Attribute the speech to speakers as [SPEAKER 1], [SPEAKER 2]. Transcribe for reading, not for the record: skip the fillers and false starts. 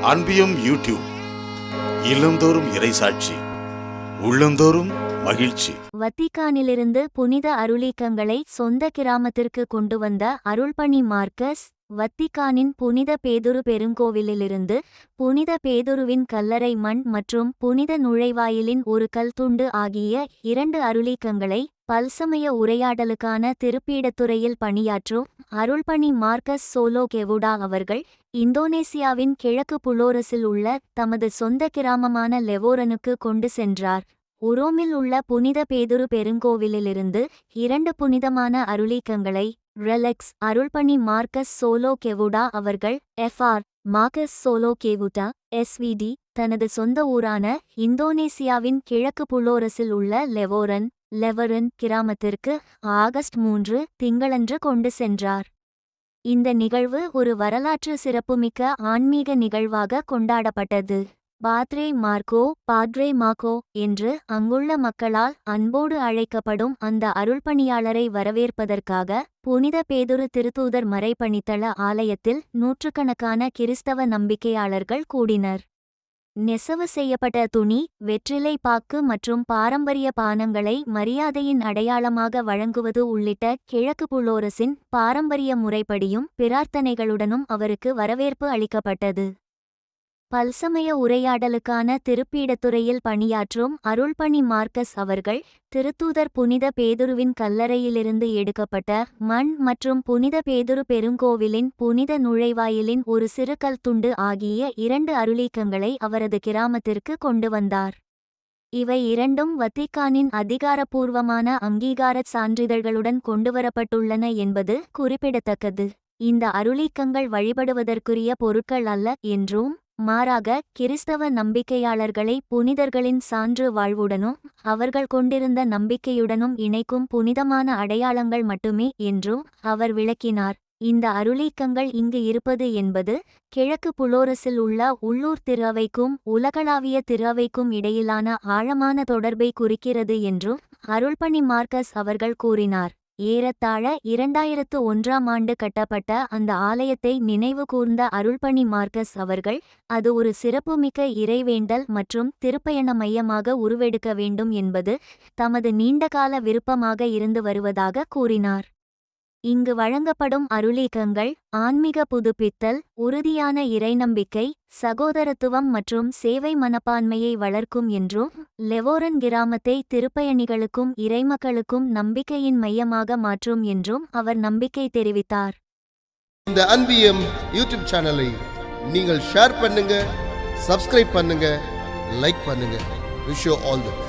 [SPEAKER 1] அன்பியும் YouTube இல்லந்தோறும் இறைசாட்சி உள்ளந்தோறும் மகிழ்ச்சி.
[SPEAKER 2] வத்திக்கானிலிருந்து புனித அருளீக்கங்களை சொந்த கிராமத்திற்கு கொண்டு வந்த அருள்பணி மார்க்கஸ், வத்திக்கானின் புனித பேதுரு பெருங்கோவிலிலிருந்து புனித பேதுருவின் கல்லறை மண் மற்றும் புனித நுழைவாயிலின் ஒரு கல் துண்டு ஆகிய 2 அருளீக்கங்களை பல்சமய உரையாடலுக்கான திருப்பீடத்துறையில் பணியாற்றும் அருள்பணி மார்க்கஸ் சோலோ கெவுடா அவர்கள் இந்தோனேசியாவின் கிழக்கு புலோரஸில் உள்ள தமது சொந்த கிராமமான லெவோரனுக்கு கொண்டு சென்றார். உரோமில் உள்ள புனித பேதுரு பெருங்கோவிலிலிருந்து 2 புனிதமான அருளீக்கங்களை ரெலெக்ஸ் அருள்பணி மார்க்கஸ் சோலோ கெவுடா அவர்கள் எஃப்ஆர் மார்க்கஸ் சோலோ கெவுடா எஸ்விடி தனது சொந்த ஊரான இந்தோனேசியாவின் கிழக்கு புலோரஸில் உள்ள லெவரன் கிராமத்திற்கு ஆகஸ்ட் 3 திங்களன்று கொண்டு சென்றார். இந்த நிகழ்வு ஒரு வரலாற்று சிறப்புமிக்க ஆன்மீக நிகழ்வாக கொண்டாடப்பட்டது. பாத்ரே மார்க்கோ என்று அங்குள்ள மக்களால் அன்போடு அழைக்கப்படும் அந்த அருள்பணியாளரை வரவேற்பதற்காக புனித பேதுரு திருத்தூதர் மறைபணித்தள ஆலயத்தில் நூற்றுக்கணக்கான கிறிஸ்தவ நம்பிக்கையாளர்கள் கூடினர். நெசவு செய்யப்பட்ட துணி, வெற்றிலை பாக்கு மற்றும் பாரம்பரிய பானங்களை மரியாதையின் அடையாளமாக வழங்குவது உள்ளிட்ட கிழக்கு புலோரஸின் பாரம்பரிய முறைப்படியும் பிரார்த்தனைகளுடனும் அவருக்கு வரவேற்பு அளிக்கப்பட்டது. பல்சமய உரையாடலுக்கான திருப்பீடத்துறையில் பணியாற்றும் அருள்பணி மார்க்கஸ் அவர்கள் திருத்தூதர் புனித பேதுருவின் கல்லறையிலிருந்து எடுக்கப்பட்ட மண் மற்றும் புனித பேதுரு பெருங்கோவிலின் புனித நுழைவாயிலின் ஒரு சிறு கல் துண்டு ஆகிய 2 அருளீக்கங்களை அவரது கிராமத்திற்கு கொண்டு வந்தார். இவை இரண்டும் வத்திக்கானின் அதிகாரப்பூர்வமான அங்கீகாரச் சான்றிதழ்களுடன் கொண்டுவரப்பட்டுள்ளன என்பது குறிப்பிடத்தக்கது. இந்த அருளீக்கங்கள் வழிபடுவதற்குரிய பொருட்கள் அல்ல என்றும், மாறாக கிறிஸ்தவ நம்பிக்கையாளர்களை புனிதர்களின் சான்று வாழ்வுடனும் அவர்கள் கொண்டிருந்த நம்பிக்கையுடனும் இணைக்கும் புனிதமான அடையாளங்கள் மட்டுமே என்றும் அவர் விளக்கினார். இந்த அருளீக்கங்கள் இங்கு இருப்பது என்பது கிழக்கு புலோரஸில் உள்ள உள்ளூர் திருஅவைக்கும் உலகளாவிய திருஅவைக்கும் இடையிலான ஆழமான தொடர்பை குறிக்கிறது என்றும் அருள்பணி மார்க்கஸ் அவர்கள் கூறினார். ஏறத்தாழ 2001ஆம் ஆண்டு கட்டப்பட்ட அந்த ஆலயத்தை நினைவு கூர்ந்த அருள்பணி மார்க்கஸ் அவர்கள் அது ஒரு சிறப்புமிக்க இறைவேண்டல் மற்றும் திருப்பயண மையமாக உருவெடுக்க வேண்டும் என்பது தமது நீண்டகால விருப்பமாக இருந்து வருவதாக கூறினார். இங்கு வழங்கப்படும் அருளீக்கங்கள் ஆன்மீக புதுப்பித்தல், உறுதியான இறைநம்பிக்கை, சகோதரத்துவம் மற்றும் சேவை மனப்பான்மையை வளர்க்கும் என்றும், லெவோரன் கிராமத்தை திருப்பயணிகளுக்கும் இறைமக்களுக்கும் நம்பிக்கையின் மையமாக மாற்றும் என்றும் அவர் நம்பிக்கை தெரிவித்தார்.
[SPEAKER 3] இந்த அன்பியம் யூடியூப் சேனலை நீங்கள் ஷேர் பண்ணுங்க, சப்ஸ்கிரைப் பண்ணுங்க, லைக் பண்ணுங்க. Wish you all the best.